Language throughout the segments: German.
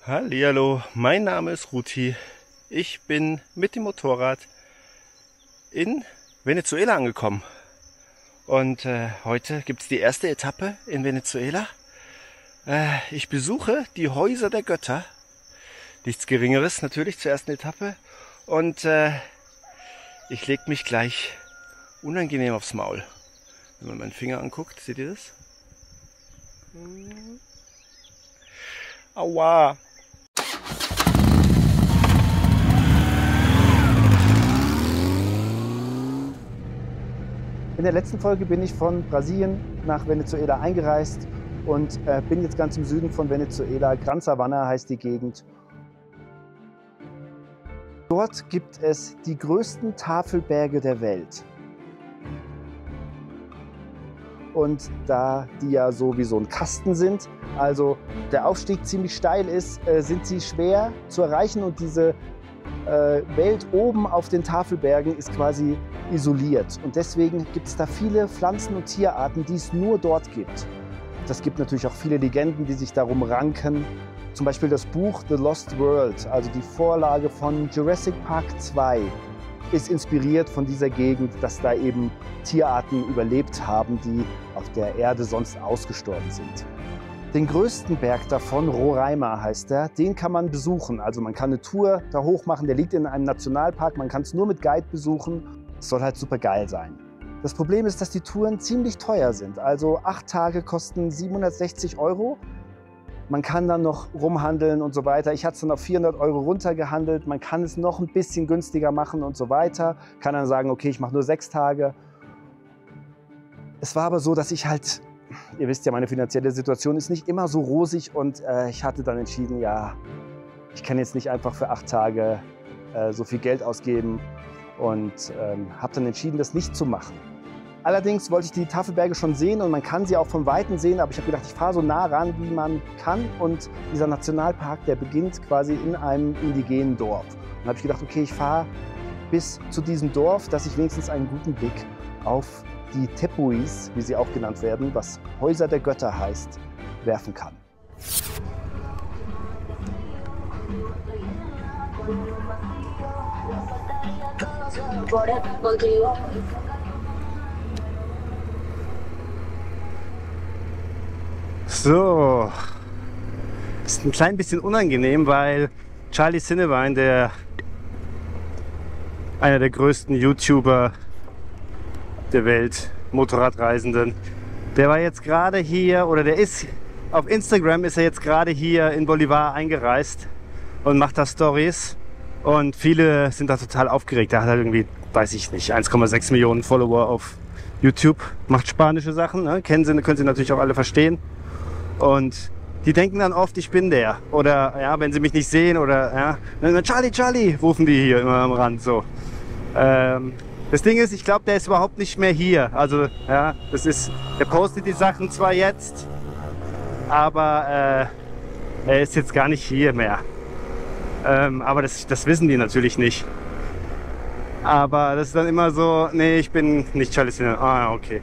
Hallihallo, mein Name ist Ruti. Ich bin mit dem Motorrad in Venezuela angekommen. Und heute gibt es die erste Etappe in Venezuela. Ich besuche die Häuser der Götter. Nichts Geringeres natürlich zur ersten Etappe. Und ich lege mich gleich unangenehm aufs Maul. Wenn man meinen Finger anguckt, seht ihr das? Aua! In der letzten Folge bin ich von Brasilien nach Venezuela eingereist und bin jetzt ganz im Süden von Venezuela. Gran Sabana heißt die Gegend. Dort gibt es die größten Tafelberge der Welt. Und da die ja so wie so ein Kasten sind, also der Aufstieg ziemlich steil ist, sind sie schwer zu erreichen und diese Welt oben auf den Tafelbergen ist quasi isoliert. Und deswegen gibt es da viele Pflanzen- und Tierarten, die es nur dort gibt. Es gibt natürlich auch viele Legenden, die sich darum ranken. Zum Beispiel das Buch The Lost World, also die Vorlage von Jurassic Park 2, ist inspiriert von dieser Gegend, dass da eben Tierarten überlebt haben, die auf der Erde sonst ausgestorben sind. Den größten Berg davon, Roraima heißt der, den kann man besuchen. Also man kann eine Tour da hoch machen, der liegt in einem Nationalpark, man kann es nur mit Guide besuchen. Es soll halt super geil sein. Das Problem ist, dass die Touren ziemlich teuer sind. Also 8 Tage kosten 760 €. Man kann dann noch rumhandeln und so weiter. Ich hatte es dann auf 400 € runtergehandelt. Man kann es noch ein bisschen günstiger machen und so weiter. Kann dann sagen, okay, ich mache nur 6 Tage. Es war aber so, dass ich halt, ihr wisst ja, meine finanzielle Situation ist nicht immer so rosig und ich hatte dann entschieden, ja, ich kann jetzt nicht einfach für 8 Tage so viel Geld ausgeben und habe dann entschieden, das nicht zu machen. Allerdings wollte ich die Tafelberge schon sehen und man kann sie auch vom Weiten sehen, aber ich habe gedacht, ich fahre so nah ran, wie man kann, und dieser Nationalpark, der beginnt quasi in einem indigenen Dorf. Und da habe ich gedacht, okay, ich fahre bis zu diesem Dorf, dass ich wenigstens einen guten Blick auf die Tepuis, wie sie auch genannt werden, was Häuser der Götter heißt, werfen kann. So, ist ein klein bisschen unangenehm, weil Charlie Cinnabine, einer der größten YouTuber der Welt, Motorradreisenden, der war jetzt gerade hier, oder der ist auf Instagram, ist er jetzt gerade hier in Bolivar eingereist und macht da Stories, und viele sind da total aufgeregt. Er hat halt irgendwie, weiß ich nicht, 1,6 Millionen Follower auf YouTube, macht spanische Sachen, ne? Können Sie natürlich auch alle verstehen. Und die denken dann oft, ich bin der. Oder ja, wenn sie mich nicht sehen, oder ja, dann Charlie, Charlie, rufen die hier immer am Rand so. Das Ding ist, ich glaube, der ist überhaupt nicht mehr hier. Also ja, der postet die Sachen zwar jetzt, aber er ist jetzt gar nicht hier mehr. Aber das wissen die natürlich nicht. Aber das ist dann immer so, nee, ich bin nicht Charlie Cinnabine. Ah, okay.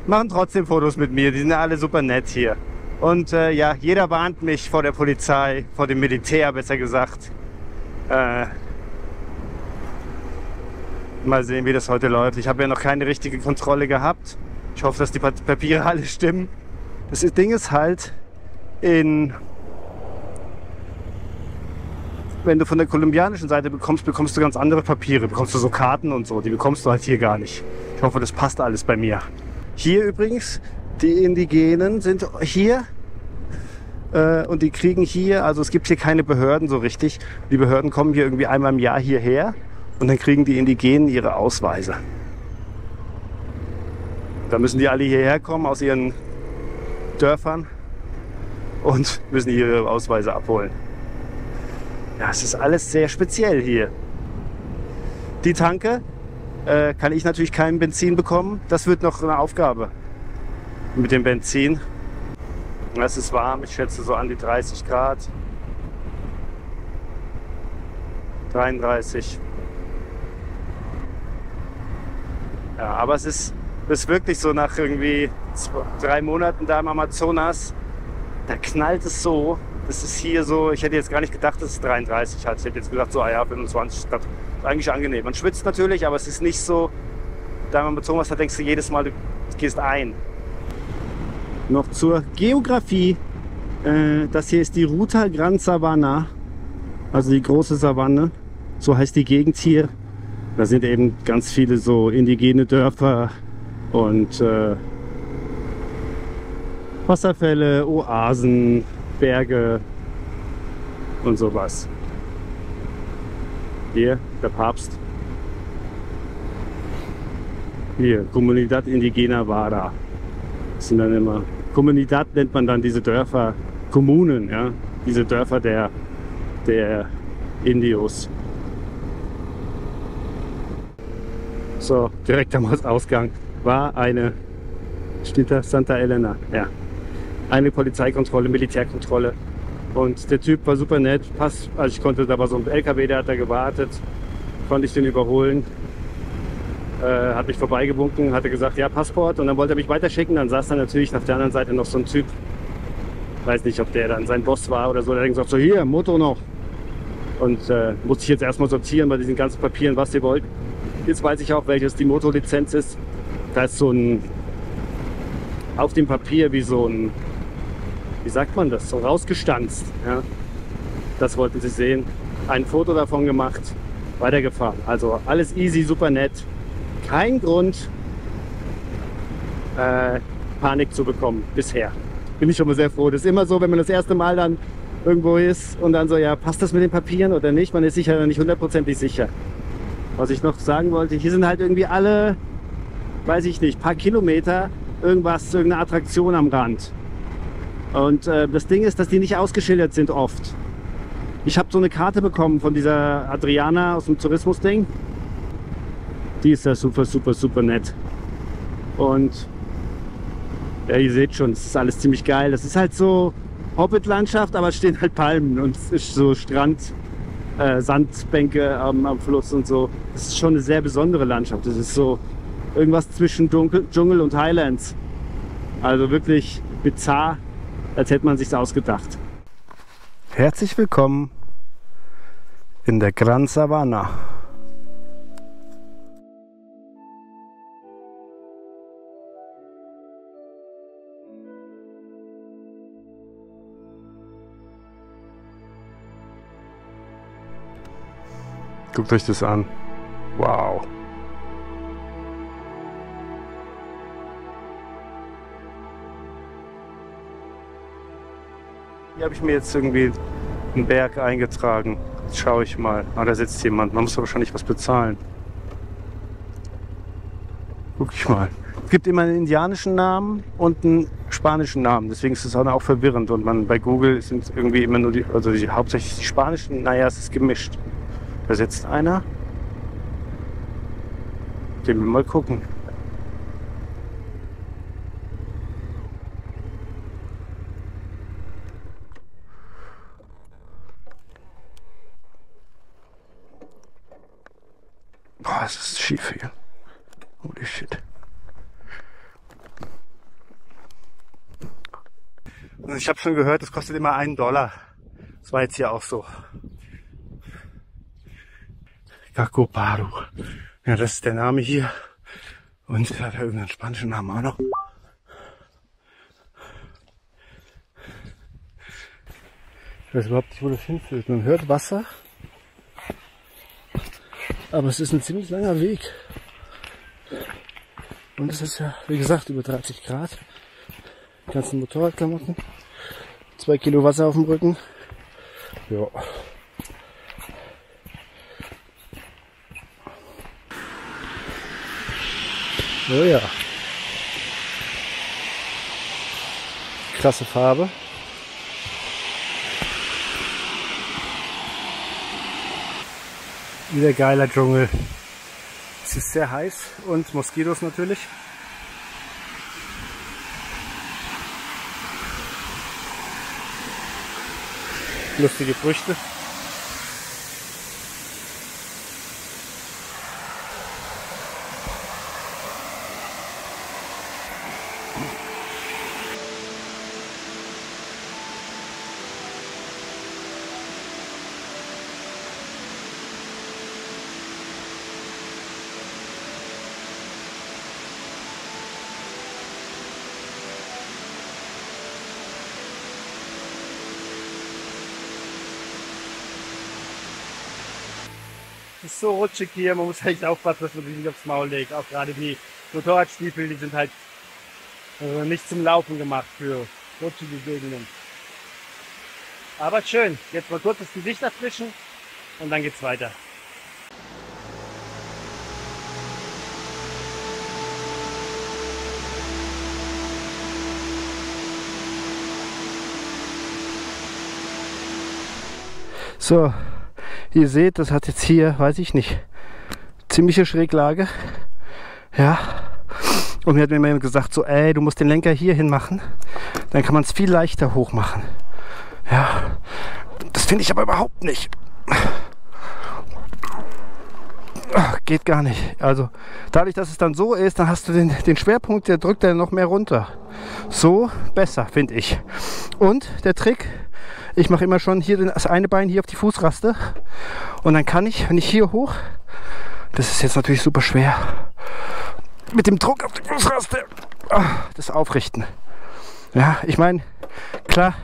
Machen trotzdem Fotos mit mir, die sind alle super nett hier. Und ja, jeder warnt mich vor der Polizei, vor dem Militär besser gesagt. Mal sehen, wie das heute läuft. Ich habe ja noch keine richtige Kontrolle gehabt. Ich hoffe, dass die Papiere alle stimmen. Das Ding ist halt, wenn du von der kolumbianischen Seite bekommst du ganz andere Papiere. Bekommst du so Karten und so, die bekommst du halt hier gar nicht. Ich hoffe, das passt alles bei mir. Hier übrigens, die Indigenen sind hier und die kriegen hier, also es gibt hier keine Behörden so richtig. Die Behörden kommen hier irgendwie einmal im Jahr hierher und dann kriegen die Indigenen ihre Ausweise. Da müssen die alle hierher kommen aus ihren Dörfern und müssen ihre Ausweise abholen. Ja, es ist alles sehr speziell hier. Die Tanke kann ich natürlich kein Benzin bekommen. Das wird noch eine Aufgabe mit dem Benzin. Es ist warm, ich schätze so an die 30 Grad. 33. Ja, aber es ist wirklich so, nach irgendwie 3 Monaten da im Amazonas, da knallt es so, Das ist hier so, ich hätte jetzt gar nicht gedacht, dass es 33 hat. Ich hätte jetzt gesagt, so, ah ja, 25 Grad. Ist eigentlich angenehm. Man schwitzt natürlich, aber es ist nicht so, da man bezogen was, da denkst du jedes Mal, du gehst ein. Noch zur Geografie. Das hier ist die Ruta Gran Sabana, also die große Savanne. So heißt die Gegend hier. Da sind eben ganz viele so indigene Dörfer und Wasserfälle, Oasen, Berge und sowas. Hier der Papst. Hier, Comunidad Indigena Vara. Das sind dann immer, Comunidad nennt man dann diese Dörfer, Kommunen, ja, diese Dörfer der Indios. So, direkt am Ausgang war eine, steht da, Santa Elena, ja, eine Polizeikontrolle, Militärkontrolle. Und der Typ war super nett, also ich konnte, da war so ein LKW, der hat da gewartet, konnte ich den überholen. Hat mich vorbeigewunken, hatte gesagt, ja, Passport, und dann wollte er mich weiterschicken. Dann saß da natürlich auf der anderen Seite noch so ein Typ, weiß nicht, ob der dann sein Boss war oder so, der hat gesagt, so hier, Moto noch. Und musste ich jetzt erstmal sortieren bei diesen ganzen Papieren, was ihr wollt. Jetzt weiß ich auch, welches die Moto-Lizenz ist. Da ist so ein, auf dem Papier wie so ein, wie sagt man das, so rausgestanzt. Ja? Das wollten sie sehen. Ein Foto davon gemacht, weitergefahren. Also alles easy, super nett. Kein Grund, Panik zu bekommen, bisher. Bin ich schon mal sehr froh. Das ist immer so, wenn man das erste Mal dann irgendwo ist und dann so, ja, passt das mit den Papieren oder nicht? Man ist sich ja nicht hundertprozentig sicher. Was ich noch sagen wollte, hier sind halt irgendwie alle, weiß ich nicht, paar Kilometer irgendwas, irgendeine Attraktion am Rand. Und das Ding ist, dass die nicht ausgeschildert sind oft. Ich habe so eine Karte bekommen von dieser Adriana aus dem Tourismus-Ding. Die ist ja super, super, super nett. Und ja, ihr seht schon, es ist alles ziemlich geil. Das ist halt so Hobbit-Landschaft, aber es stehen halt Palmen und es ist so Strand, Sandbänke am Fluss und so. Das ist schon eine sehr besondere Landschaft. Das ist so irgendwas zwischen Dschungel und Highlands. Also wirklich bizarr, als hätte man sich's ausgedacht. Herzlich willkommen in der Gran Sabana. Guckt euch das an. Wow. Hier habe ich mir jetzt irgendwie einen Berg eingetragen. Jetzt schaue ich mal. Ah, da sitzt jemand. Man muss doch wahrscheinlich was bezahlen. Guck ich mal. Es gibt immer einen indianischen Namen und einen spanischen Namen. Deswegen ist es auch verwirrend. Und man bei Google sind irgendwie immer nur hauptsächlich die spanischen. Naja, es ist gemischt. Da sitzt einer. Den wir mal gucken. Boah, es ist schief hier. Holy shit. Und ich habe schon gehört, das kostet immer $1. Das war jetzt hier auch so. Cacoparu. Ja, das ist der Name hier. Und hat er irgendeinen spanischen Namen auch noch. Ich weiß überhaupt nicht, wo das hinführt. Man hört Wasser. Aber es ist ein ziemlich langer Weg. Und es ist ja, wie gesagt, über 30 Grad. Die ganzen Motorradklamotten. 2 Kilo Wasser auf dem Rücken. Ja. Oh ja. Klasse Farbe. Wieder geiler Dschungel. Es ist sehr heiß und Moskitos natürlich. Lustige Früchte. Es ist so rutschig hier, man muss echt aufpassen, dass man sich nicht aufs Maul legt. Auch gerade die Motorradstiefel, die sind halt nicht zum Laufen gemacht für rutschige Gegenden. Aber schön, jetzt mal kurz das Gesicht erfrischen und dann geht's weiter. So, ihr seht, das hat jetzt hier, weiß ich nicht, ziemliche Schräglage. Ja. Und mir hat mir jemand gesagt, so, ey, du musst den Lenker hier hin machen, dann kann man es viel leichter hoch machen. Ja, das finde ich aber überhaupt nicht. Ach, geht gar nicht. Also dadurch, dass es dann so ist, dann hast du den Schwerpunkt, der drückt dann noch mehr runter. So besser, finde ich. Und der Trick, ich mache immer schon hier das eine Bein hier auf die Fußraste und dann kann ich, wenn ich hier hoch, das ist jetzt natürlich super schwer, mit dem Druck auf die Fußraste, das aufrichten. Ja, ich meine, klar,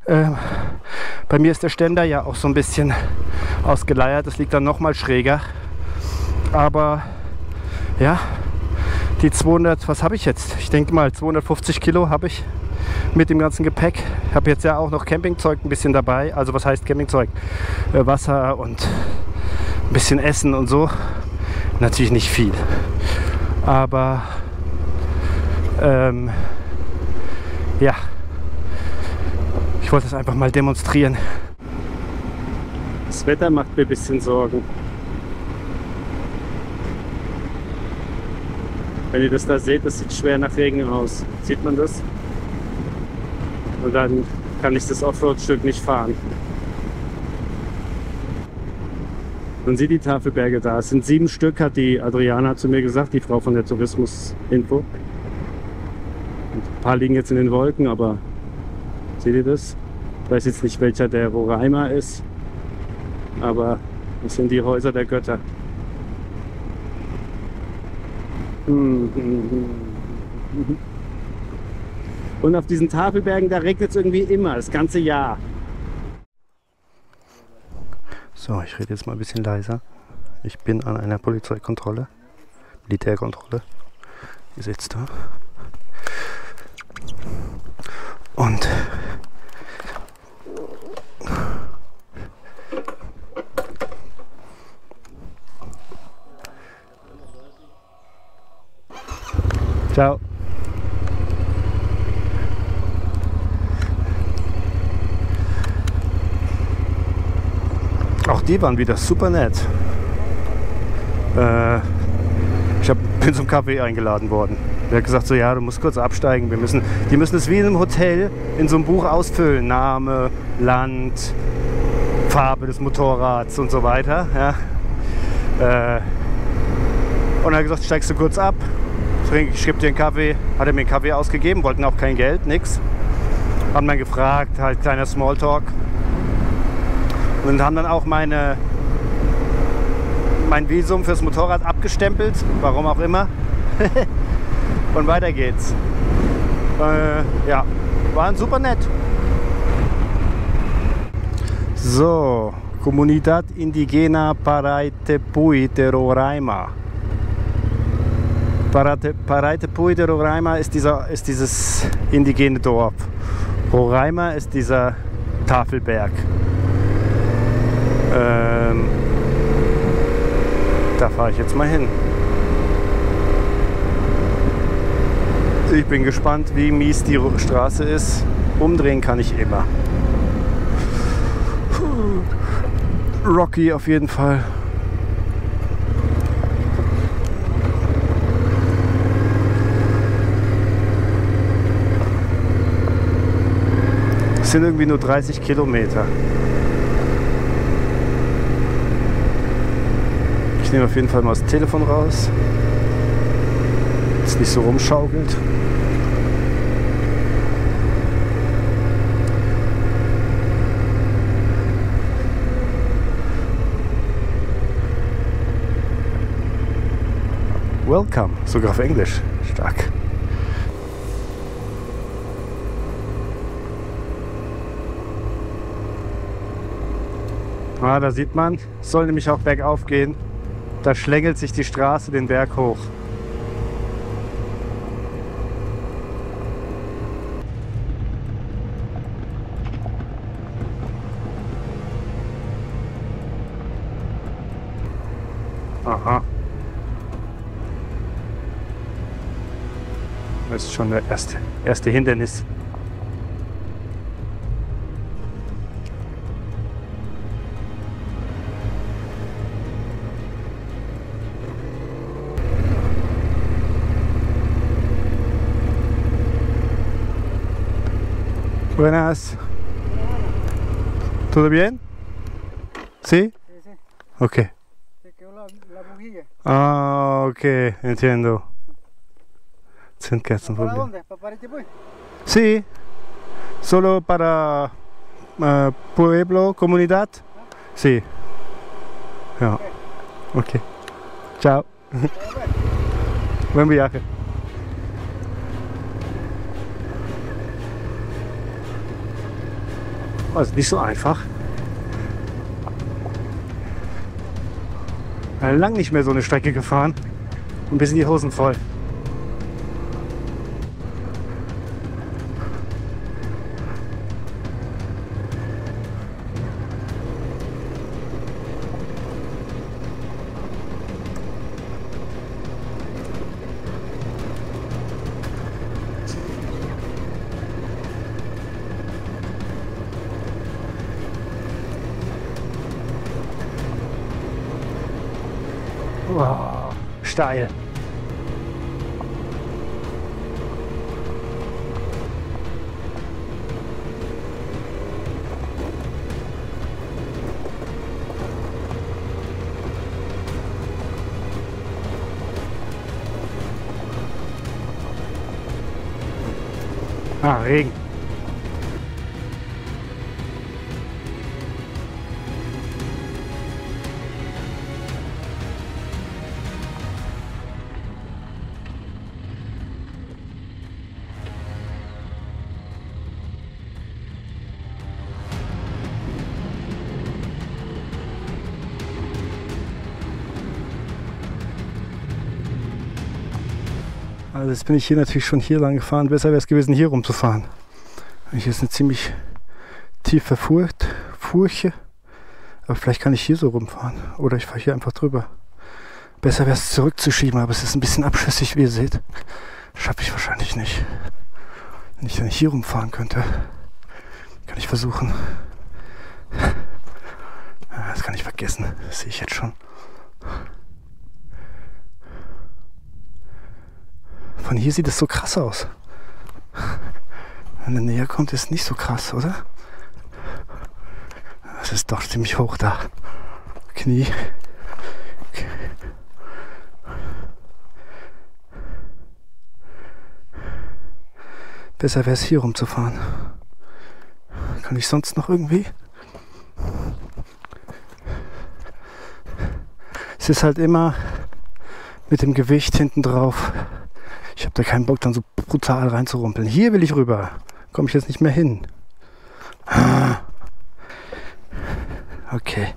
bei mir ist der Ständer ja auch so ein bisschen ausgeleiert, das liegt dann noch mal schräger. Aber ja, die 200, was habe ich jetzt? Ich denke mal 250 Kilo habe ich mit dem ganzen Gepäck. Ich habe jetzt ja auch noch Campingzeug ein bisschen dabei. Also was heißt Campingzeug? Wasser und ein bisschen Essen und so. Natürlich nicht viel. Aber ja, ich wollte es einfach mal demonstrieren. Das Wetter macht mir ein bisschen Sorgen. Wenn ihr das da seht, das sieht schwer nach Regen aus. Sieht man das? Und dann kann ich das Offroad-Stück nicht fahren. Man sieht die Tafelberge da. Es sind 7 Stück, hat die Adriana zu mir gesagt, die Frau von der Tourismus-Info. Ein paar liegen jetzt in den Wolken, aber seht ihr das? Ich weiß jetzt nicht, welcher der Roraima ist, aber das sind die Häuser der Götter. Und auf diesen Tafelbergen, da regnet es irgendwie immer, das ganze Jahr. So, ich rede jetzt mal ein bisschen leiser. Ich bin an einer Polizeikontrolle, Militärkontrolle. Ihr seht es da. Und ciao. Auch die waren wieder super nett. Ich bin zum Kaffee eingeladen worden. Der hat gesagt, so ja, du musst kurz absteigen. Die müssen es wie in einem Hotel in so einem Buch ausfüllen. Name, Land, Farbe des Motorrads und so weiter. Ja. Und er hat gesagt, steigst du kurz ab. Ich gebe dir einen Kaffee, hat er mir einen Kaffee ausgegeben, wollten auch kein Geld, nix. Haben dann gefragt, halt kleiner Smalltalk. Und haben dann auch mein Visum fürs Motorrad abgestempelt, warum auch immer. Und weiter geht's. Ja, waren super nett. So, Comunidad Indigena Paraitepuy de Roraima. Paraitepuy de Roraima ist dieses indigene Dorf. Roraima ist dieser Tafelberg. Da fahre ich jetzt mal hin. Ich bin gespannt, wie mies die Straße ist. Umdrehen kann ich immer. Rocky auf jeden Fall. Es sind irgendwie nur 30 Kilometer. Ich nehme auf jeden Fall mal das Telefon raus. Dass nicht so rumschaukelt. Welcome, sogar auf Englisch. Stark. Ah, da sieht man, es soll nämlich auch bergauf gehen. Da schlängelt sich die Straße den Berg hoch. Aha. Das ist schon der erste Hindernis. Buenas. ¿Todo bien? ¿Sí? Sí, sí. Ok. Se quedó la bujía. Ah, ok, entiendo. ¿Para dónde? ¿Para Paritipuy? Sí, solo para pueblo, comunidad. Sí. Ja. Okay. Ciao. Buen viaje. Oh, ist nicht so einfach. Lang nicht mehr so eine Strecke gefahren. Ein bisschen die Hosen voll. Wow, steil. Ah, Regen. Also jetzt bin ich hier natürlich schon hier lang gefahren. Besser wäre es gewesen, hier rumzufahren. Hier ist eine ziemlich tiefe Furche. Aber vielleicht kann ich hier so rumfahren. Oder ich fahre hier einfach drüber. Besser wäre es zurückzuschieben, aber es ist ein bisschen abschüssig, wie ihr seht. Schaffe ich wahrscheinlich nicht. Wenn ich dann hier rumfahren könnte, kann ich versuchen. Das kann ich vergessen. Das sehe ich jetzt schon. Von hier sieht es so krass aus. Wenn er näher kommt, ist es nicht so krass, oder? Es ist doch ziemlich hoch da. Knie. Okay. Besser wäre es hier rumzufahren. Kann ich sonst noch irgendwie? Es ist halt immer mit dem Gewicht hinten drauf. Ich habe da keinen Bock, dann so brutal reinzurumpeln. Hier will ich rüber. Komme ich jetzt nicht mehr hin. Okay.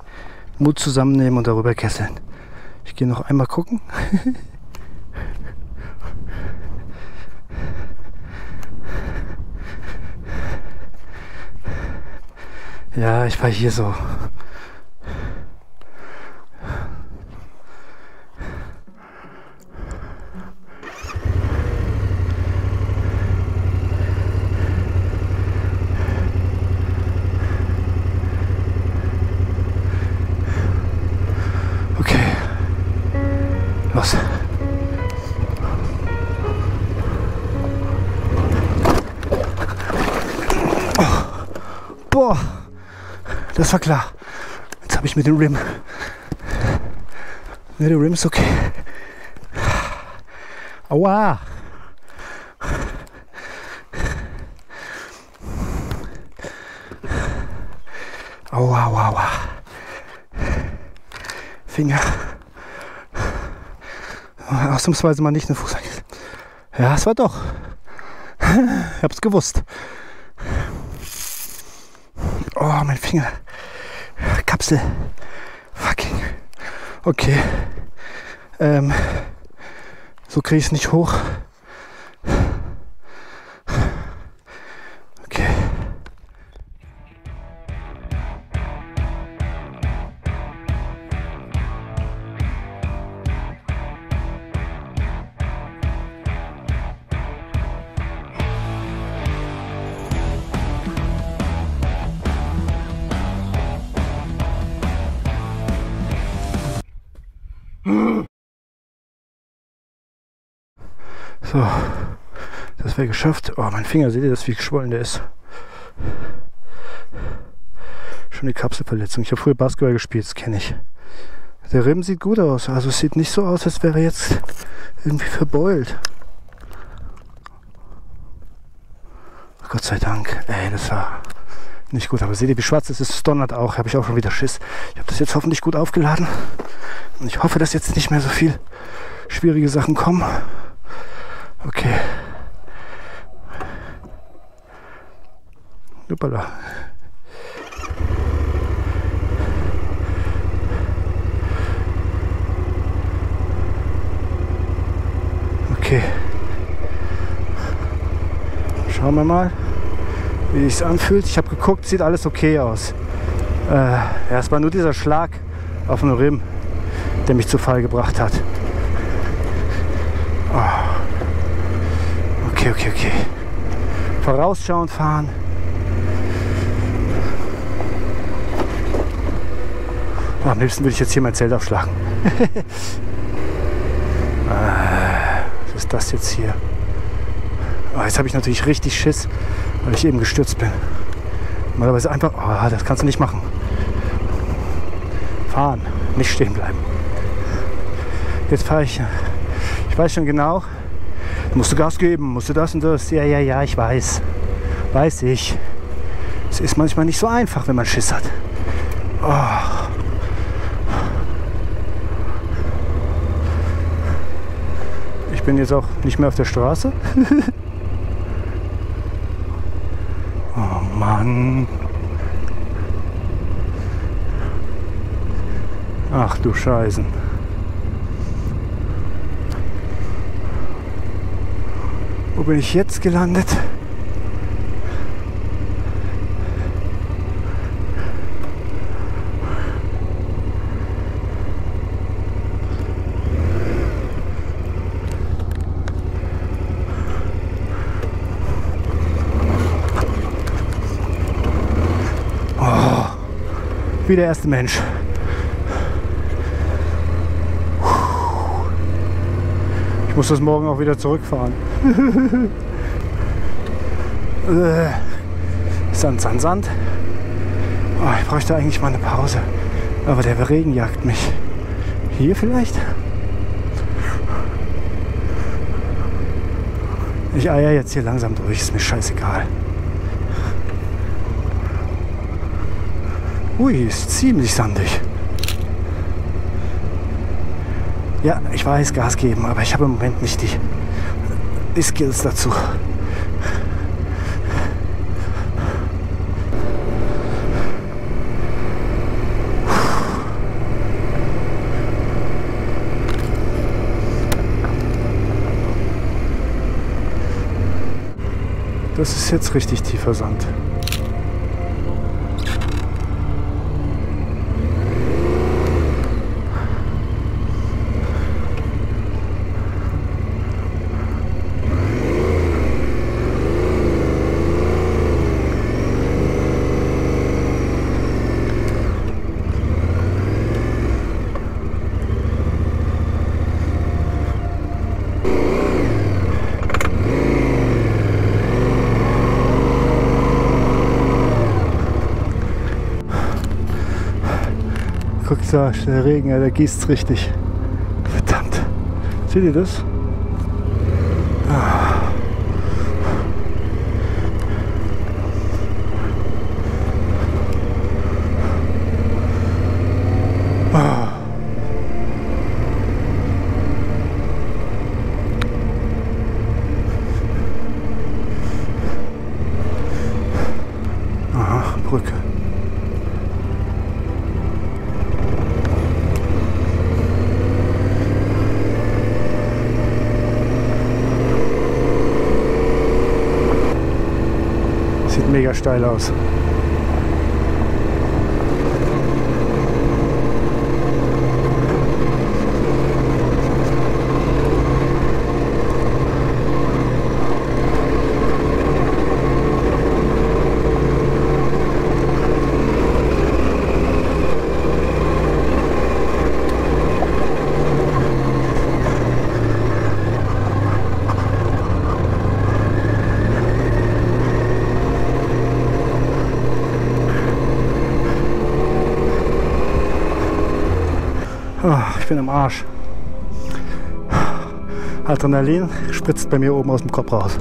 Mut zusammennehmen und darüber kesseln. Ich gehe noch einmal gucken. Ja, ich war hier so. Los. Oh. Boah, das war klar. Jetzt habe ich mit dem Rim. Ne, der Rim ist okay. Aua. Aua, aua, aua. Finger. Ausnahmsweise mal nicht eine Fußangel. Ja, es war doch. Ich hab's gewusst. Oh, mein Finger. Kapsel. Fucking. Okay. So kriege ich es nicht hoch. Okay. So, das wäre geschafft. Oh, mein Finger, seht ihr das, wie geschwollen der ist? Schon die Kapselverletzung. Ich habe früher Basketball gespielt, das kenne ich. Der Rimm sieht gut aus. Also es sieht nicht so aus, als wäre er jetzt irgendwie verbeult. Gott sei Dank. Ey, das war nicht gut. Aber seht ihr, wie schwarz es ist? Es donnert auch. Habe ich auch schon wieder Schiss. Ich habe das jetzt hoffentlich gut aufgeladen. Und ich hoffe, dass jetzt nicht mehr so viel schwierige Sachen kommen. Okay. Hoppala. Okay. Schauen wir mal, wie es anfühlt. Ich habe geguckt, sieht alles okay aus. Ja, es war nur dieser Schlag auf den Rimm, der mich zu Fall gebracht hat. Oh. Okay. Vorausschauend fahren. Oh, am liebsten würde ich jetzt hier mein Zelt aufschlagen. Was ist das jetzt hier? Oh, jetzt habe ich natürlich richtig Schiss, weil ich eben gestürzt bin. Normalerweise einfach, oh, das kannst du nicht machen. Fahren, nicht stehen bleiben. Jetzt fahre ich. Ich weiß schon genau, musst du Gas geben, musst du das und das. Ja, ich weiß. Weiß ich. Es ist manchmal nicht so einfach, wenn man Schiss hat. Oh. Ich bin jetzt auch nicht mehr auf der Straße. Oh Mann. Ach du Scheißen. Wo bin ich jetzt gelandet? Oh, wie der erste Mensch. Ich muss das morgen auch wieder zurückfahren. Sand. Oh, ich bräuchte eigentlich mal eine Pause. Aber der Regen jagt mich. Hier vielleicht? Ich eier jetzt hier langsam durch, ist mir scheißegal. Ui, ist ziemlich sandig. Ja, ich weiß, Gas geben, aber ich habe im Moment nicht die Skills dazu. Das ist jetzt richtig tiefer Sand. Guckt da, der Regen, der gießt richtig. Verdammt. Seht ihr das? Ah. Ah. Aha, Brücke. mega steil aus. Oh, ich bin am Arsch. Adrenalin spritzt bei mir oben aus dem Kopf raus.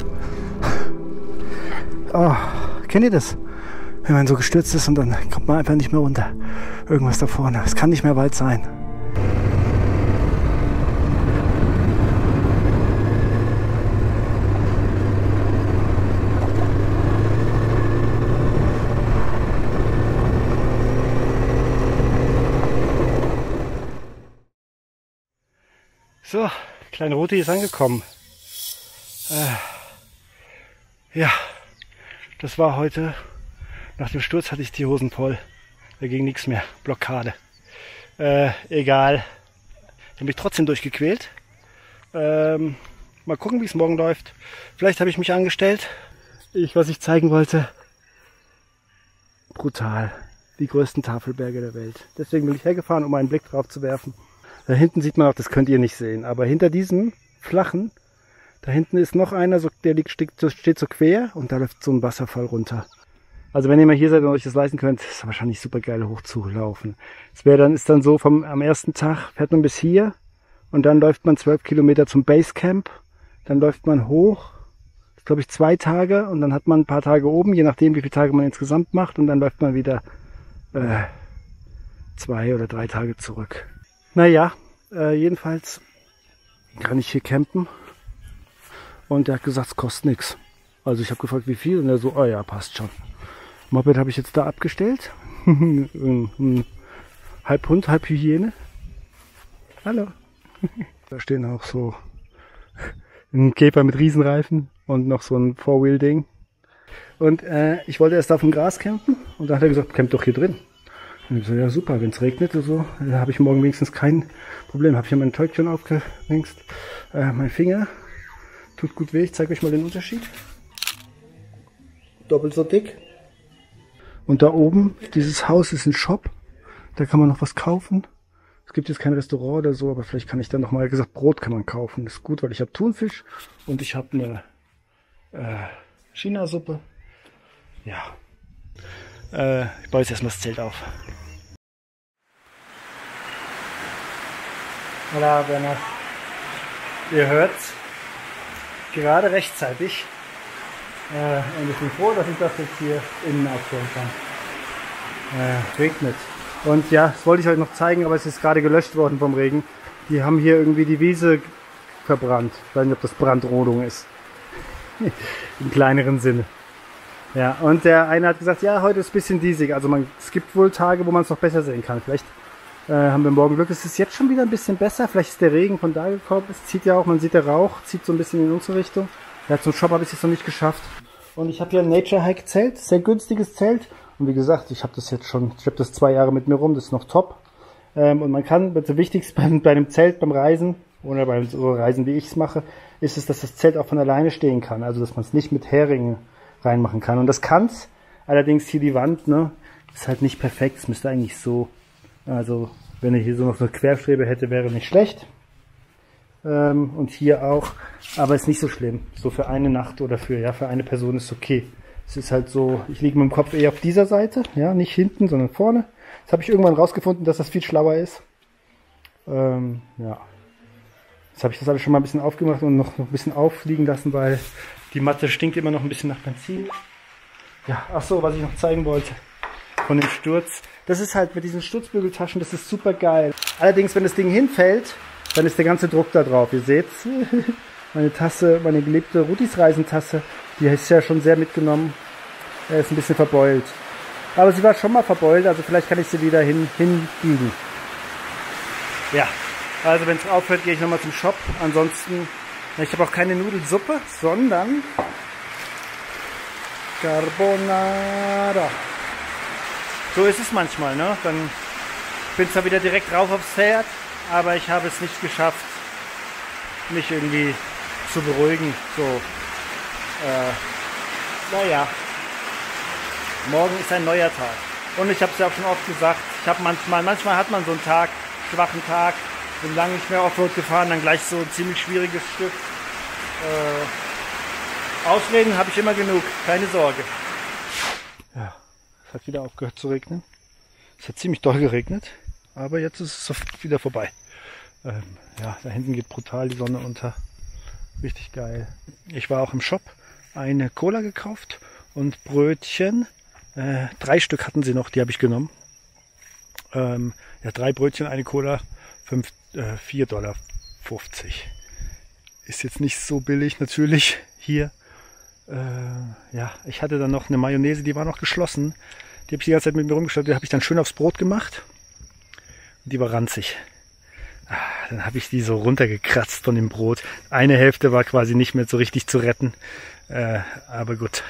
Oh, kennt ihr das? Wenn man so gestürzt ist und dann kommt man einfach nicht mehr runter. Irgendwas da vorne. Es kann nicht mehr weit sein. So, kleine Ruti ist angekommen. Ja, das war heute. Nach dem Sturz hatte ich die Hosen voll. Da ging nichts mehr. Blockade. Egal. Ich habe mich trotzdem durchgequält. Mal gucken, wie es morgen läuft. Vielleicht habe ich mich angestellt. Was ich zeigen wollte. Brutal. Die größten Tafelberge der Welt. Deswegen bin ich hergefahren, um einen Blick drauf zu werfen. Da hinten sieht man auch, das könnt ihr nicht sehen, aber hinter diesem flachen, da hinten ist noch einer, der steht so quer und da läuft so ein Wasserfall runter. Also wenn ihr mal hier seid und euch das leisten könnt, ist es wahrscheinlich super geil hochzulaufen. Ist dann so, am ersten Tag fährt man bis hier und dann läuft man 12 Kilometer zum Basecamp, dann läuft man hoch, das glaube ich 2 Tage und dann hat man ein paar Tage oben, je nachdem wie viele Tage man insgesamt macht und dann läuft man wieder 2 oder 3 Tage zurück. Naja, jedenfalls kann ich hier campen und er hat gesagt, es kostet nichts. Also ich habe gefragt, wie viel und er so, oh ja, passt schon. Moped habe ich jetzt da abgestellt. Halb Hund, halb Hygiene. Hallo. Da stehen auch so ein Käfer mit Riesenreifen und noch so ein Four-Wheel-Ding. Und ich wollte erst auf dem Gras campen und da hat er gesagt, camp doch hier drin. Und ich so, ja super, wenn es regnet oder so, da habe ich morgen wenigstens kein Problem. Habe ich hier mein Täubchen aufgehängst. Mein Finger tut gut weh, ich zeige euch mal den Unterschied. Doppelt so dick. Und da oben, dieses Haus ist ein Shop, da kann man noch was kaufen. Es gibt jetzt kein Restaurant oder so, aber vielleicht kann ich dann noch mal, gesagt, Brot kann man kaufen. Das ist gut, weil ich habe Thunfisch und ich habe eine China-Suppe. Ja. Ich baue jetzt erstmal das Zelt auf. Hola, Bernhard. Ihr hört's. Gerade rechtzeitig. Und ich bin froh, dass ich das jetzt hier innen aufstellen kann. Regnet. Und ja, das wollte ich euch noch zeigen, aber es ist gerade gelöscht worden vom Regen. Die haben hier irgendwie die Wiese verbrannt. Ich weiß nicht, ob das Brandrodung ist. Im kleineren Sinne. Ja, und der eine hat gesagt, ja, heute ist ein bisschen diesig. Also es gibt wohl Tage, wo man es noch besser sehen kann. Vielleicht haben wir morgen Glück. Es ist jetzt schon wieder ein bisschen besser. Vielleicht ist der Regen von da gekommen. Es zieht ja auch, man sieht der Rauch, zieht so ein bisschen in unsere Richtung. Ja, zum Shop habe ich es jetzt noch nicht geschafft. Und ich habe hier ein Nature Hike Zelt, sehr günstiges Zelt. Und wie gesagt, ich habe das jetzt schon, ich habe das 2 Jahre mit mir rum, das ist noch top. Und man kann, das Wichtigste bei einem Zelt, beim Reisen, oder bei so Reisen, wie ich es mache, ist es, dass das Zelt auch von alleine stehen kann. Also, dass man es nicht mit Heringen reinmachen kann. Und das kann's. Allerdings hier die Wand, ne, ist halt nicht perfekt. Es müsste eigentlich so, also, wenn er hier so noch eine Querstrebe hätte, wäre nicht schlecht. Und hier auch, aber ist nicht so schlimm. So für eine Nacht oder für eine Person ist okay. Es ist halt so, ich liege mit dem Kopf eher auf dieser Seite, ja, nicht hinten, sondern vorne. Jetzt habe ich irgendwann rausgefunden, dass das viel schlauer ist. Ja. Jetzt habe ich das alles schon mal ein bisschen aufgemacht und noch ein bisschen aufliegen lassen, weil die Matte stinkt immer noch ein bisschen nach Benzin. Ja, ach so, was ich noch zeigen wollte von dem Sturz. Das ist halt mit diesen Sturzbügeltaschen, das ist super geil. Allerdings, wenn das Ding hinfällt, dann ist der ganze Druck da drauf. Ihr seht's, meine Tasse, meine geliebte Rutis Reisentasse, die ist ja schon sehr mitgenommen. Ist ein bisschen verbeult. Aber sie war schon mal verbeult, also vielleicht kann ich sie wieder hinbiegen. Ja, also wenn es aufhört, gehe ich nochmal zum Shop. Ansonsten, ich habe auch keine Nudelsuppe, sondern Carbonara. So ist es manchmal, ne? Dann bin ich zwar wieder direkt rauf aufs Pferd, aber ich habe es nicht geschafft, mich irgendwie zu beruhigen. So, naja, morgen ist ein neuer Tag. Und ich habe es ja auch schon oft gesagt, ich habe manchmal hat man so einen Tag, schwachen Tag, bin lange nicht mehr Offroad gefahren, dann gleich so ein ziemlich schwieriges Stück. Ausreden habe ich immer genug, keine Sorge. Ja, es hat wieder aufgehört zu regnen. Es hat ziemlich doll geregnet, aber jetzt ist es wieder vorbei. Ja, da hinten geht brutal die Sonne unter. Richtig geil. Ich war auch im Shop, eine Cola gekauft und Brötchen. 3 Stück hatten sie noch, die habe ich genommen. Ja, 3 Brötchen, eine Cola, 4,50 $. Ist jetzt nicht so billig natürlich hier. Ja, ich hatte dann noch eine Mayonnaise, die war noch geschlossen. Die habe ich die ganze Zeit mit mir rumgestellt, die habe ich dann schön aufs Brot gemacht. Und die war ranzig. Dann habe ich die so runtergekratzt von dem Brot. Eine Hälfte war quasi nicht mehr so richtig zu retten. Aber gut.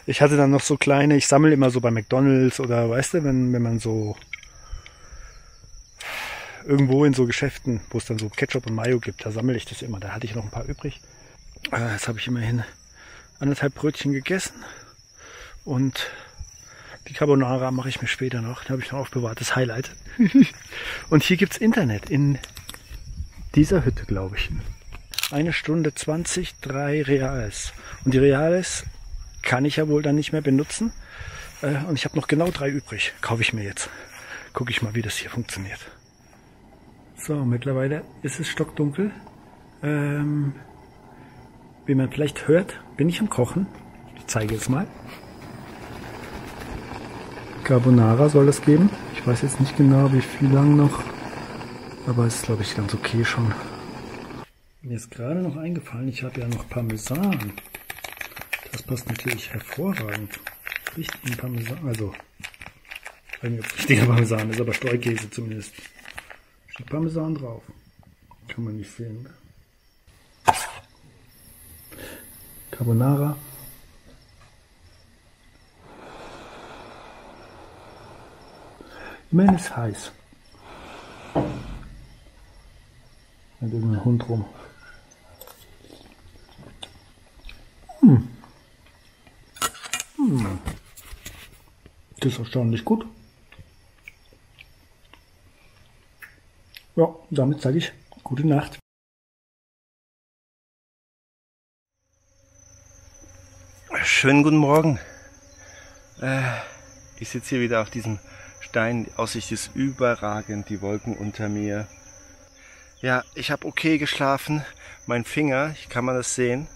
Ich hatte dann noch so kleine, ich sammle immer so bei McDonald's oder weißt du, wenn man so irgendwo in so Geschäften, wo es dann so Ketchup und Mayo gibt, da sammle ich das immer. Da hatte ich noch ein paar übrig. Jetzt habe ich immerhin 1,5 Brötchen gegessen. Und die Carbonara mache ich mir später noch. Da habe ich noch aufbewahrt, das Highlight. Und hier gibt es Internet in dieser Hütte, glaube ich. 1 Stunde 20, 3 Reals. Und die Reals kann ich ja wohl dann nicht mehr benutzen. Und ich habe noch genau 3 übrig. Kaufe ich mir jetzt. Gucke ich mal, wie das hier funktioniert. So, mittlerweile ist es stockdunkel. Wie man vielleicht hört, bin ich am Kochen. Ich zeige es mal. Carbonara soll es geben. Ich weiß jetzt nicht genau, wie viel lang noch. Aber es ist, glaube ich, ganz okay schon. Mir ist gerade noch eingefallen, ich habe ja noch Parmesan. Das passt natürlich hervorragend. Richtigen Parmesan, also, ich weiß nicht, ob es richtiger Parmesan ist, aber Streukäse zumindest. Steht Parmesan drauf. Kann man nicht sehen. Carbonara. Immerhin ist heiß. Mit irgendeinem Hund rum. Das ist erstaunlich gut. Ja, damit sage ich gute Nacht. Schönen guten Morgen. Ich sitze hier wieder auf diesem Stein. Die Aussicht ist überragend, die Wolken unter mir. Ja, ich habe okay geschlafen. Mein Finger, kann man das sehen,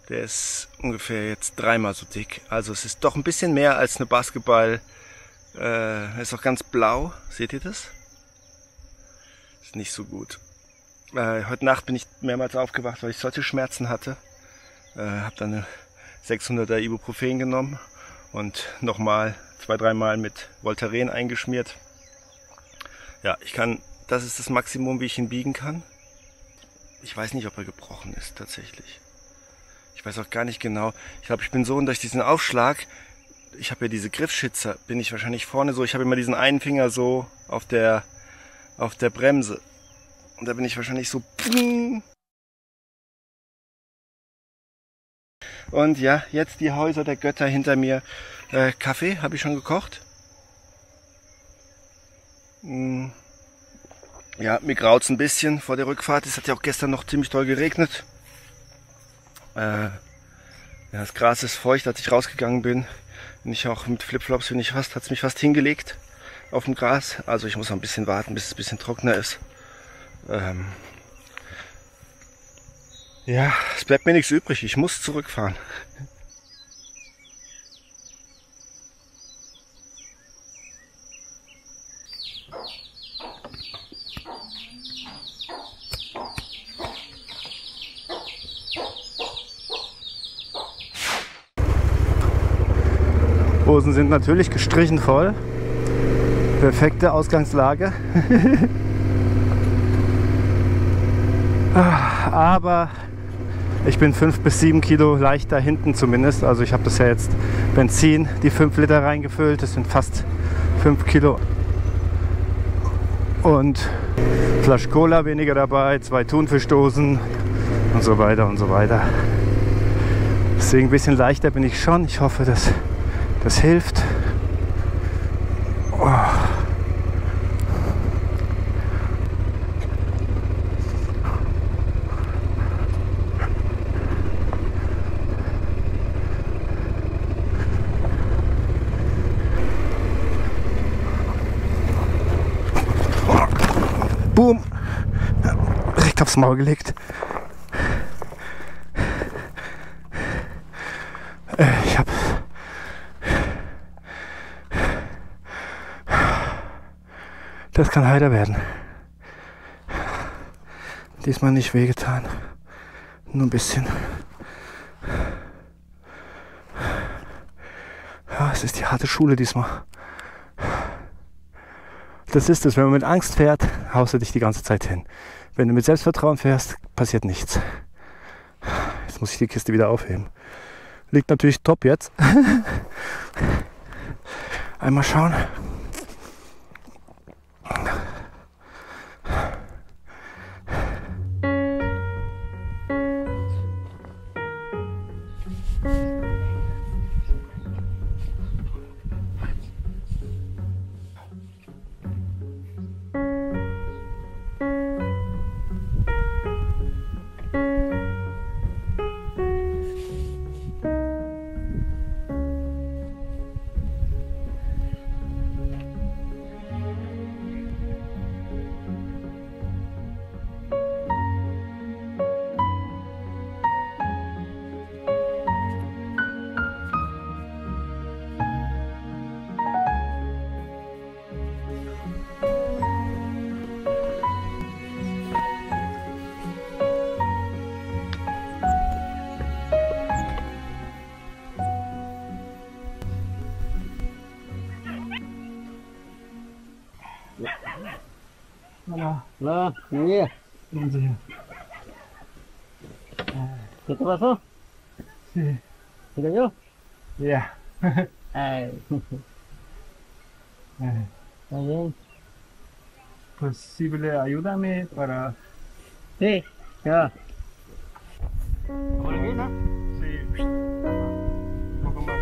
der ist ungefähr jetzt 3-mal so dick. Also es ist doch ein bisschen mehr als eine Basketball. Ist auch ganz blau. Seht ihr das? Ist nicht so gut. Heute Nacht bin ich mehrmals aufgewacht, weil ich solche Schmerzen hatte. Habe dann eine 600er Ibuprofen genommen und nochmal 2-3 Mal mit Voltaren eingeschmiert. Ja, das ist das Maximum, wie ich ihn biegen kann. Ich weiß nicht, ob er gebrochen ist, tatsächlich. Ich weiß auch gar nicht genau. Ich glaube, ich bin so durch diesen Aufschlag, ich habe ja diese Griffschützer, bin ich wahrscheinlich vorne so, ich habe immer diesen einen Finger so auf der Bremse. Und da bin ich wahrscheinlich so... Und ja, jetzt die Häuser der Götter hinter mir. Kaffee habe ich schon gekocht. Ja, mir graut's ein bisschen vor der Rückfahrt. Es hat ja auch gestern noch ziemlich doll geregnet. Ja, das Gras ist feucht, als ich rausgegangen bin. Bin ich auch mit Flipflops, hat's mich fast hingelegt auf dem Gras. Also ich muss noch ein bisschen warten, bis es ein bisschen trockener ist. Ja, es bleibt mir nichts übrig. Ich muss zurückfahren. Hosen sind natürlich gestrichen voll. Perfekte Ausgangslage. Aber Ich bin 5 bis 7 Kilo leichter hinten zumindest. Also ich habe das ja jetzt Benzin, die 5 Liter reingefüllt. Das sind fast 5 Kilo. Und Flasche Cola weniger dabei, 2 Thunfischdosen und so weiter und so weiter. Deswegen ein bisschen leichter bin ich schon. Ich hoffe, dass das hilft. Oh. Boom! Direkt aufs Maul gelegt. Ich hab das kann heiter werden. Diesmal nicht wehgetan. Nur ein bisschen. Ja, es ist die harte Schule diesmal. Das ist es, wenn man mit Angst fährt, haust du dich die ganze Zeit hin. Wenn du mit Selbstvertrauen fährst, passiert nichts. Jetzt muss ich die Kiste wieder aufheben. Liegt natürlich top jetzt. Einmal schauen. Lo, iya. ¿Qué pasó? Sí. ¿Se cayó? Ya. Ay, está bien. Posible, ayúdame para... Sí, ya. ¿Por aquí, no? Sí. Un poco más.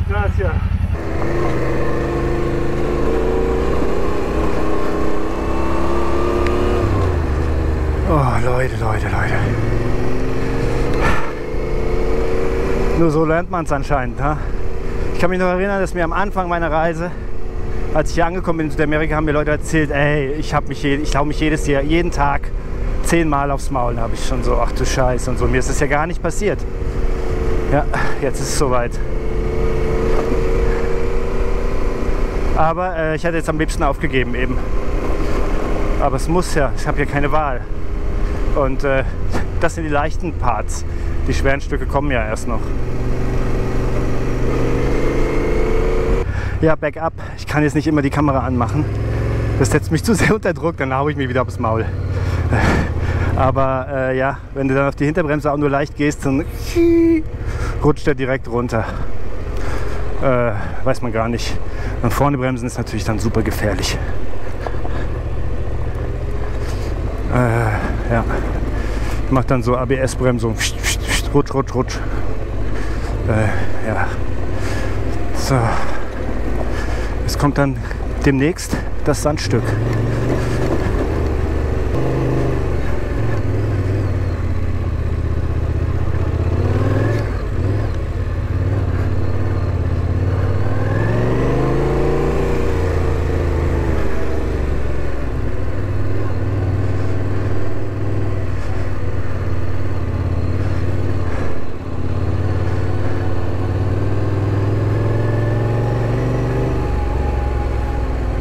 Gracias. Oh, Leute. Nur so lernt man es anscheinend. Ha? Ich kann mich noch erinnern, dass mir am Anfang meiner Reise, als ich hier angekommen bin in Südamerika, haben mir Leute erzählt, ey, ich hau mich jeden Tag 10-mal aufs Maul. Da habe ich schon so, ach du Scheiße und so. Mir ist das ja gar nicht passiert. Ja, jetzt ist es soweit. Aber ich hatte jetzt am liebsten aufgegeben eben. Aber es muss ja, ich habe hier keine Wahl. Und das sind die leichten Parts. Die schweren Stücke kommen ja erst noch. Ja, Backup. Ich kann jetzt nicht immer die Kamera anmachen. Das setzt mich zu sehr unter Druck, dann haue ich mir wieder aufs Maul. Aber ja, wenn du dann auf die Hinterbremse auch nur leicht gehst, dann rutscht er direkt runter. Weiß man gar nicht. Und vorne bremsen ist natürlich dann super gefährlich. Ja, ich mache dann so ABS-Bremsung. Rutsch. Ja. So. Jetzt kommt dann demnächst das Sandstück.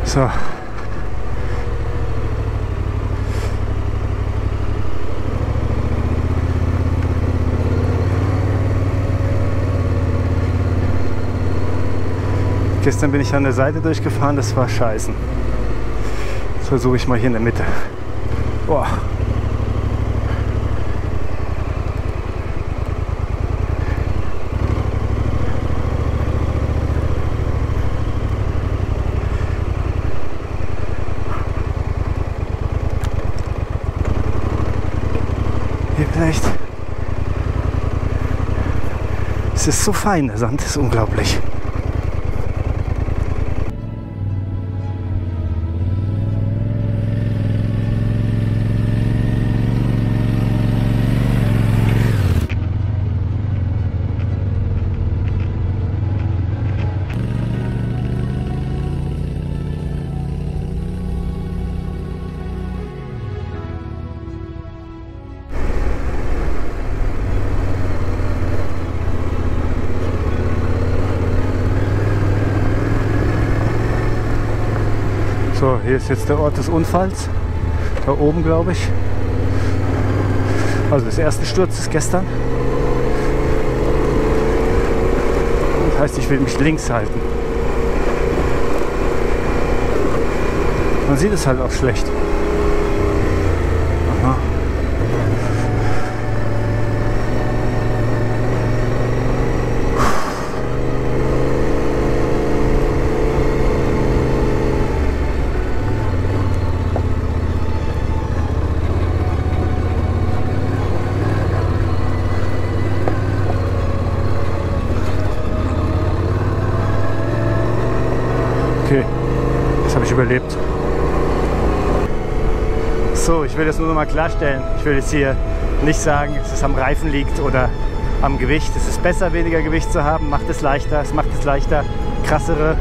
So. Gestern bin ich an der Seite durchgefahren, das war scheiße. Jetzt versuche ich mal hier in der Mitte. Boah. Hier vielleicht. Es ist so fein, der Sand ist unglaublich. So, hier ist jetzt der Ort des Unfalls. Da oben, glaube ich. Also des ersten Sturzes gestern. Das heißt, ich will mich links halten. Man sieht es halt auch schlecht. Aha. Okay, das habe ich überlebt. So, ich will das nur noch mal klarstellen. Ich will jetzt hier nicht sagen, dass es am Reifen liegt oder am Gewicht. Es ist besser, weniger Gewicht zu haben, macht es leichter. Es macht es leichter, krassere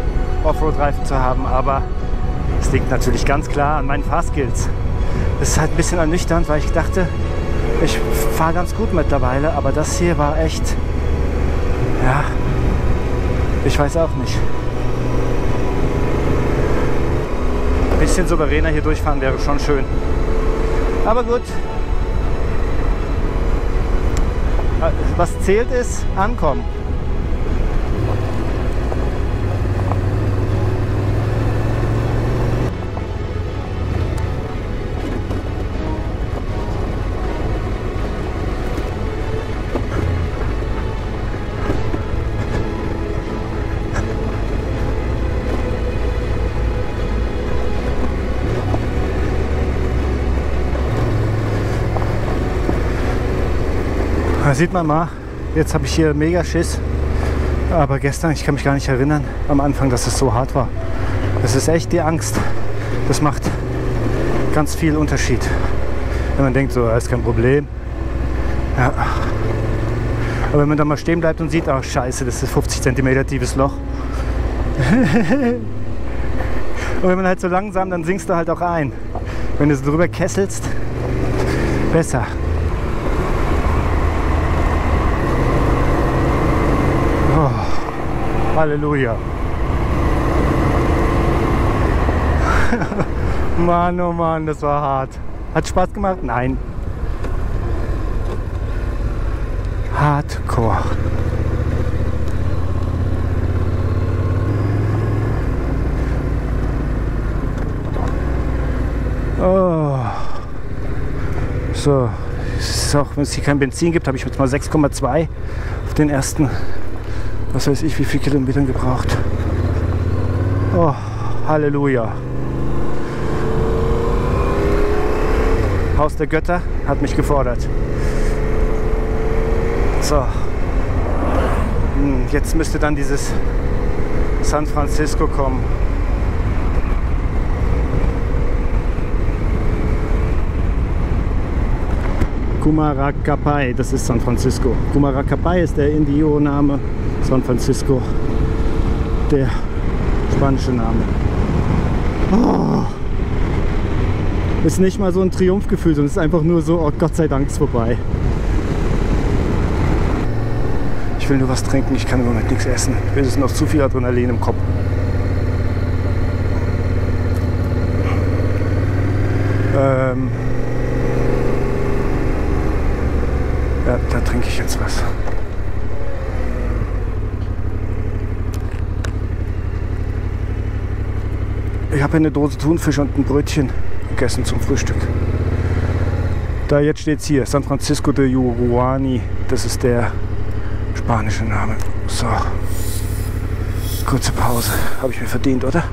Offroad-Reifen zu haben. Aber es liegt natürlich ganz klar an meinen Fahrskills. Das ist halt ein bisschen ernüchternd, weil ich dachte, ich fahre ganz gut mittlerweile. Aber das hier war echt, ja, ich weiß auch nicht. Ein bisschen souveräner hier durchfahren wäre schon schön. Aber gut. Was zählt ist, ankommen. Da sieht man mal, jetzt habe ich hier mega Schiss. Aber gestern, ich kann mich gar nicht erinnern, am Anfang, dass es so hart war. Das ist echt die Angst. Das macht ganz viel Unterschied. Wenn man denkt, so, ist kein Problem. Ja. Aber wenn man dann mal stehen bleibt und sieht, ach scheiße, das ist 50 cm tiefes Loch. Und wenn man halt so langsam, dann sinkst du halt auch ein. Wenn du so drüber kesselst, besser. Oh, Halleluja. Mann, oh Mann, das war hart. Hat Spaß gemacht? Nein. Hardcore. Oh. So, auch wenn es hier kein Benzin gibt, habe ich jetzt mal 6,2 auf den ersten, was weiß ich, wie viel Kilometern gebraucht. Oh, Halleluja. Haus der Götter hat mich gefordert. So. Jetzt müsste dann dieses San Francisco kommen. Cumaracapai, das ist San Francisco. Cumaracapai ist der Indio-Name, San Francisco der spanische Name. Oh. Ist nicht mal so ein Triumphgefühl, sondern es ist einfach nur so, oh Gott sei Dank ist vorbei. Ich will nur was trinken, ich kann im Moment nichts essen. Es ist noch zu viel Adrenalin im Kopf. Ja, da trinke ich jetzt was. Ich habe eine Dose Thunfisch und ein Brötchen gegessen zum Frühstück. Da jetzt steht es hier, San Francisco de Uruguay, das ist der spanische Name. So, kurze Pause, habe ich mir verdient, oder?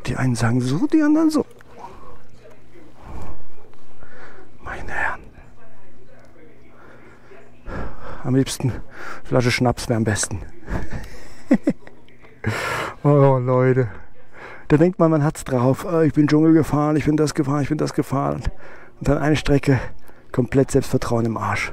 Die einen sagen so, die anderen so. Meine Herren. Am liebsten Flasche Schnaps wäre am besten. Oh Leute. Da denkt man hat's drauf. Oh, ich bin Dschungel gefahren, ich bin das gefahren, ich bin das gefahren. Und dann eine Strecke komplett Selbstvertrauen im Arsch.